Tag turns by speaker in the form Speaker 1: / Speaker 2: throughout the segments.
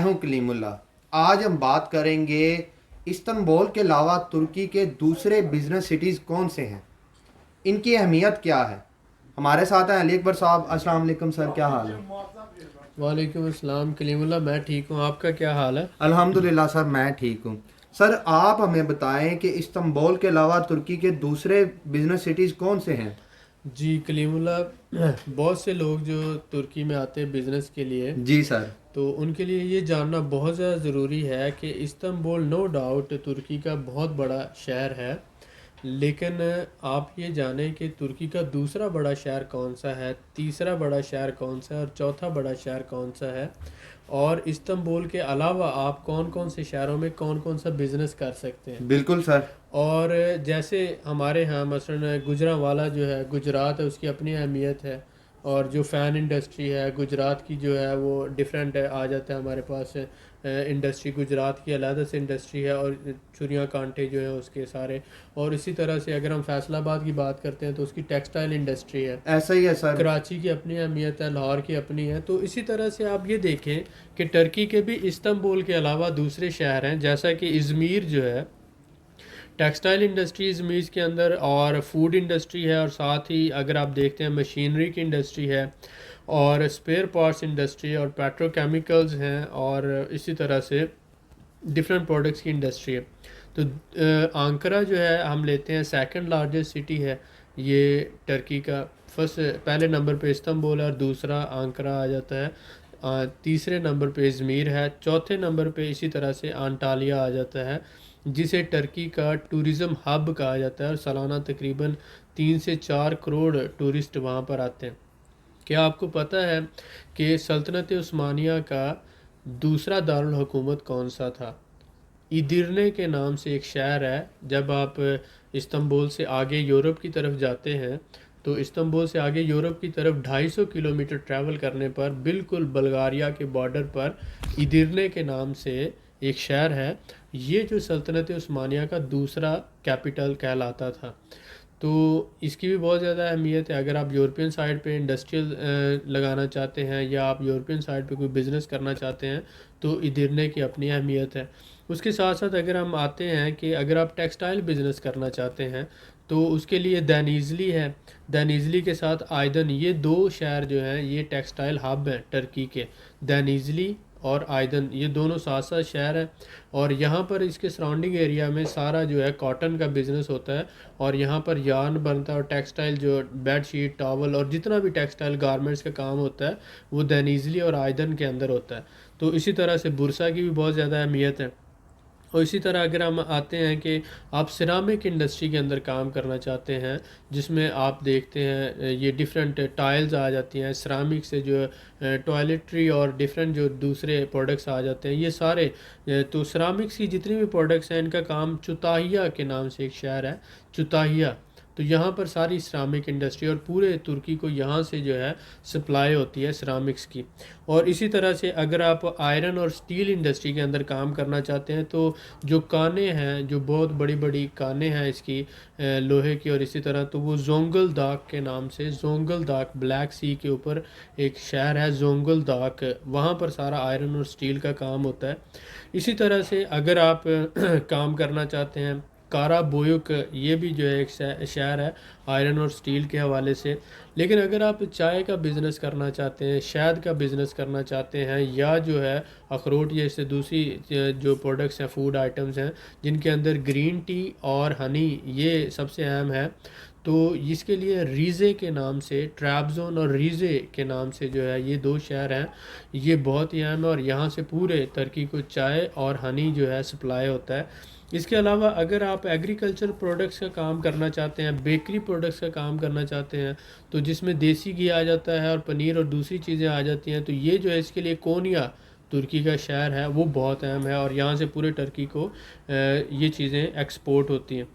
Speaker 1: ہوں کلیم اللہ۔ آج ہم بات کریں گے استنبول کے علاوہ ترکی کے دوسرے بزنس سٹیز کون سے ہیں، ان کی اہمیت کیا ہے۔ ہمارے ساتھ ہیں علی اکبر صاحب۔ السلام علیکم سر، کیا حال ہے؟
Speaker 2: وعلیکم السلام کلیم اللہ، میں ٹھیک ہوں، آپ کا کیا حال ہے؟
Speaker 1: الحمدللہ سر، میں ٹھیک ہوں۔ سر آپ ہمیں بتائیں کہ استنبول کے علاوہ ترکی کے دوسرے بزنس سٹیز کون سے ہیں؟
Speaker 2: جی کلیم اللہ، بہت سے لوگ جو ترکی میں آتے ہیں بزنس کے لیے،
Speaker 1: جی سر۔
Speaker 2: تو ان کے لیے یہ جاننا بہت زیادہ ضروری ہے کہ استنبول نو ڈاؤٹ ترکی کا بہت بڑا شہر ہے، لیکن آپ یہ جانیں کہ ترکی کا دوسرا بڑا شہر کون سا ہے، تیسرا بڑا شہر کون سا ہے اور چوتھا بڑا شہر کون سا ہے، اور استنبول کے علاوہ آپ کون کون سے شہروں میں کون کون سا بزنس کر سکتے ہیں۔
Speaker 1: بالکل سر۔
Speaker 2: اور جیسے ہمارے ہاں مثلا گجرانوالا جو ہے، گجرات ہے، اس کی اپنی اہمیت ہے، اور جو فین انڈسٹری ہے گجرات کی جو ہے وہ ڈیفرنٹ آ جاتا ہے ہمارے پاس انڈسٹری، گجرات کی علیحدہ سے انڈسٹری ہے، اور چڑیاں کانٹے جو ہیں اس کے سارے، اور اسی طرح سے اگر ہم فیصل آباد کی بات کرتے ہیں تو اس کی ٹیکسٹائل انڈسٹری ہے،
Speaker 1: ایسا ہی ہے سر۔
Speaker 2: کراچی کی اپنی اہمیت ہے، لاہور کی اپنی ہے۔ تو اسی طرح سے آپ یہ دیکھیں کہ ٹرکی کے بھی استنبول کے علاوہ دوسرے شہر ہیں، جیسا کہ ازمیر جو ہے، ٹیکسٹائل انڈسٹری ازمیر کے اندر، اور فوڈ انڈسٹری ہے، اور ساتھ ہی اگر آپ دیکھتے ہیں مشینری کی انڈسٹری ہے، اور اسپیئر پارٹس انڈسٹری، اور پیٹرو کیمیکلز ہیں، اور اسی طرح سے ڈفرینٹ پروڈکٹس کی انڈسٹری ہے۔ تو آنکرا جو ہے ہم لیتے ہیں سیکنڈ لارجسٹ سٹی ہے یہ ٹرکی کا، پہلے نمبر پہ استنبول ہے، اور دوسرا آنکرا آ جاتا ہے، تیسرے نمبر پہ ازمیر ہے، چوتھے نمبر پہ اسی طرح سے انٹالیا آ جاتا ہے، جسے ٹرکی کا ٹورزم ہب کہا جاتا ہے، اور سالانہ تقریباً 3 سے 4 کروڑ ٹورسٹ وہاں پر آتے ہیں۔ کیا آپ کو پتہ ہے کہ سلطنت عثمانیہ کا دوسرا دارالحکومت کون سا تھا؟ ایدرنے کے نام سے ایک شہر ہے۔ جب آپ استنبول سے آگے یورپ کی طرف جاتے ہیں تو استنبول سے آگے یورپ کی طرف 250 کلومیٹر ٹریول کرنے پر بالکل بلغاریہ کے بارڈر پر ایدرنے کے نام سے ایک شہر ہے، یہ جو سلطنت عثمانیہ کا دوسرا کیپٹل کہلاتا تھا۔ تو اس کی بھی بہت زیادہ اہمیت ہے۔ اگر آپ یورپین سائڈ پہ انڈسٹریل لگانا چاہتے ہیں، یا آپ یورپین سائڈ پہ کوئی بزنس کرنا چاہتے ہیں، تو ایدرنے کی اپنی اہمیت ہے۔ اس کے ساتھ ساتھ اگر ہم آتے ہیں کہ اگر آپ ٹیکسٹائل بزنس کرنا چاہتے ہیں تو اس کے لیے دینیزلی ہے، دینیزلی کے ساتھ آئیدن، یہ دو شہر جو ہیں یہ ٹیکسٹائل ہب ہیں ٹرکی کے، دینیزلی اور آئیدن، یہ دونوں ساتھ ساتھ شہر ہیں، اور یہاں پر اس کے سراؤنڈنگ ایریا میں سارا جو ہے کاٹن کا بزنس ہوتا ہے، اور یہاں پر یارن بنتا ہے، اور ٹیکسٹائل جو بیڈ شیٹ، ٹاول، اور جتنا بھی ٹیکسٹائل گارمنٹس کا کام ہوتا ہے وہ دینیزلی اور آئیدن کے اندر ہوتا ہے۔ تو اسی طرح سے برسا کی بھی بہت زیادہ اہمیت ہے۔ اور اسی طرح اگر ہم آتے ہیں کہ آپ سیرامک انڈسٹری کے اندر کام کرنا چاہتے ہیں، جس میں آپ دیکھتے ہیں یہ ڈیفرنٹ ٹائلز آ جاتی ہیں، سیرامک سے جو ٹوائلٹری اور ڈیفرنٹ جو دوسرے پروڈکٹس آ جاتے ہیں، یہ سارے، تو سیرامکس کی جتنی بھی پروڈکٹس ہیں ان کا کام چوتاہیا کے نام سے ایک شہر ہے، چوتاہیا، تو یہاں پر ساری سیرامک انڈسٹری، اور پورے ترکی کو یہاں سے جو ہے سپلائی ہوتی ہے سیرامکس کی۔ اور اسی طرح سے اگر آپ آئرن اور سٹیل انڈسٹری کے اندر کام کرنا چاہتے ہیں تو جو کانیں ہیں، جو بہت بڑی بڑی کانیں ہیں اس کی لوہے کی، اور اسی طرح تو وہ زونگل داک کے نام سے، زونگل داک بلیک سی کے اوپر ایک شہر ہے زونگل داک، وہاں پر سارا آئرن اور سٹیل کا کام ہوتا ہے۔ اسی طرح سے اگر آپ کام کرنا چاہتے ہیں کارا بویک، یہ بھی جو ہے ایک شہر ہے آئرن اور سٹیل کے حوالے سے۔ لیکن اگر آپ چائے کا بزنس کرنا چاہتے ہیں، شہد کا بزنس کرنا چاہتے ہیں، یا جو ہے اخروٹ، یا اس سے دوسری جو پروڈکٹس ہیں، فوڈ آئٹمز ہیں جن کے اندر گرین ٹی اور ہنی یہ سب سے اہم ہے، تو اس کے لیے ریزے کے نام سے، ٹرابزون اور ریزے کے نام سے جو ہے یہ دو شہر ہیں، یہ بہت ہی اہم ہے، اور یہاں سے پورے ترکی کو چائے اور ہنی جو ہے سپلائی ہوتا ہے۔ اس کے علاوہ اگر آپ ایگریکلچر پروڈکٹس کا کام کرنا چاہتے ہیں، بیکری پروڈکٹس کا کام کرنا چاہتے ہیں، تو جس میں دیسی گھی آ جاتا ہے اور پنیر اور دوسری چیزیں آ جاتی ہیں، تو یہ جو ہے اس کے لیے کونیا ترکی کا شہر ہے وہ بہت اہم ہے، اور یہاں سے پورے ترکی کو یہ چیزیں ایکسپورٹ ہوتی ہیں۔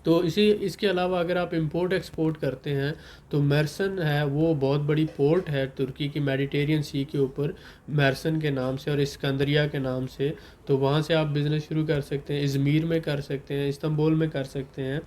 Speaker 2: تو اس کے علاوہ اگر آپ امپورٹ ایکسپورٹ کرتے ہیں تو میرسن ہے، وہ بہت بڑی پورٹ ہے ترکی کی میڈیٹیرین سی کے اوپر، میرسن کے نام سے اور اسکندریہ کے نام سے، تو وہاں سے آپ بزنس شروع کر سکتے ہیں، ازمیر میں کر سکتے ہیں، استنبول میں کر سکتے ہیں۔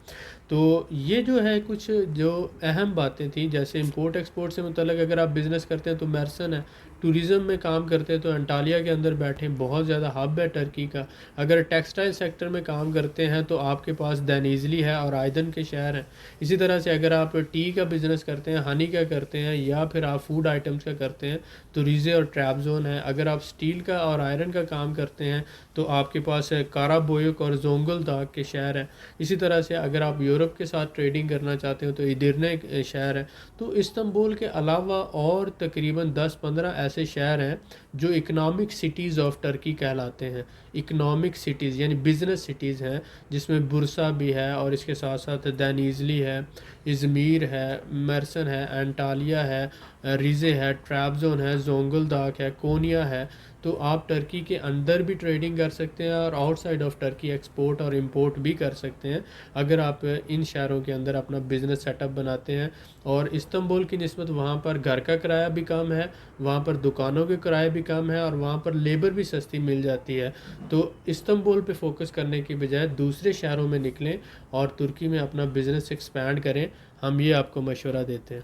Speaker 2: تو یہ جو ہے کچھ جو اہم باتیں تھیں، جیسے امپورٹ ایکسپورٹ سے متعلق اگر آپ بزنس کرتے ہیں تو میرسن ہے، ٹوریزم میں کام کرتے ہیں تو انٹالیہ کے اندر بیٹھیں، بہت زیادہ ہب ہے ٹرکی کا. اگر ٹیکسٹائل سیکٹر میں کام کرتے ہیں تو آپ کے پاس دینیزلی ہے اور آئدن کے شہر ہیں. اسی طرح سے اگر آپ ٹی کا بزنس کرتے ہیں، ہنی کا کرتے ہیں، یا پھر آپ فوڈ آئٹمس کا کرتے ہیں تو ریزے اور ٹریبزون ہے. اگر آپ اسٹیل کا اور آئرن کا کام کرتے ہیں تو آپ کے پاس کارا بویک اور زونگل داغ کے شہر ہیں. اسی طرح سے اگر آپ یورپ کے ساتھ ٹریڈنگ کرنا چاہتے ہو تو ایڈرنے شہر ہے. تو استنبول کے علاوہ اور تقریباً 10-15 ایسے شہر ہیں جو اکنامک سٹیز آف ٹرکی کہلاتے ہیں. اکنامک سٹیز یعنی بزنس سٹیز ہیں، جس میں برسا بھی ہے اور اس کے ساتھ ساتھ دینیزلی ہے، ازمیر ہے، مرسن ہے، انٹالیہ ہے، ریزے ہے، ٹریبزون ہے، زونگل داغ ہے، کونیا ہے. تو آپ ٹرکی کے اندر بھی ٹریڈنگ کر سکتے ہیں اور outside of Turkey export اور امپورٹ بھی کر سکتے ہیں اگر آپ ان شہروں کے اندر اپنا بزنس سیٹ اپ بناتے ہیں. اور استنبول کی نسبت وہاں پر گھر کا کرایہ بھی کم ہے، وہاں پر دکانوں کے کرایہ بھی کم ہے، اور وہاں پر لیبر بھی سستی مل جاتی ہے. تو استنبول پہ فوکس کرنے کی بجائے دوسرے شہروں میں نکلیں اور ترکی میں اپنا بزنس ایکسپینڈ کریں. ہم یہ آپ کو مشورہ دیتے ہیں.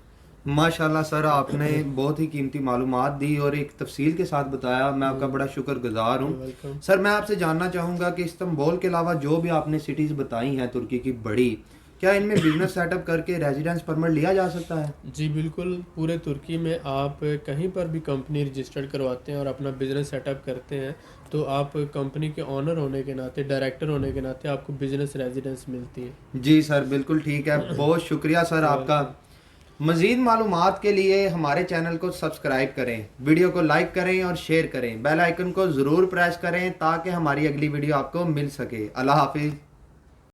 Speaker 1: ماشاءاللہ سر، آپ نے بہت ہی قیمتی معلومات دی اور ایک تفصیل کے ساتھ بتایا. میں آپ کا بڑا شکر گزار ہوں.
Speaker 2: ویلکم.
Speaker 1: سر میں آپ سے جاننا چاہوں گا کہ استنبول کے علاوہ جو بھی آپ نے سٹیز بتائی ہیں ترکی کی بڑی، کیا ان میں بزنس سیٹ اپ کر کے ریزیڈنس پرمٹ لیا جا سکتا ہے؟
Speaker 2: جی بالکل، پورے ترکی میں آپ کہیں پر بھی کمپنی رجسٹرڈ کرواتے ہیں اور اپنا بزنس سیٹ اپ کرتے ہیں تو آپ کمپنی کے آنر ہونے کے ناطے، ڈائریکٹر ہونے کے ناطے آپ کو بزنس ریزیڈنس ملتی ہے.
Speaker 1: جی سر بالکل ٹھیک ہے. بہت شکریہ سر آپ کا. مزید معلومات کے لیے ہمارے چینل کو سبسکرائب کریں، ویڈیو کو لائک کریں اور شیئر کریں، بیل آئیکن کو ضرور پریس کریں تاکہ ہماری اگلی ویڈیو آپ کو مل سکے. اللہ حافظ.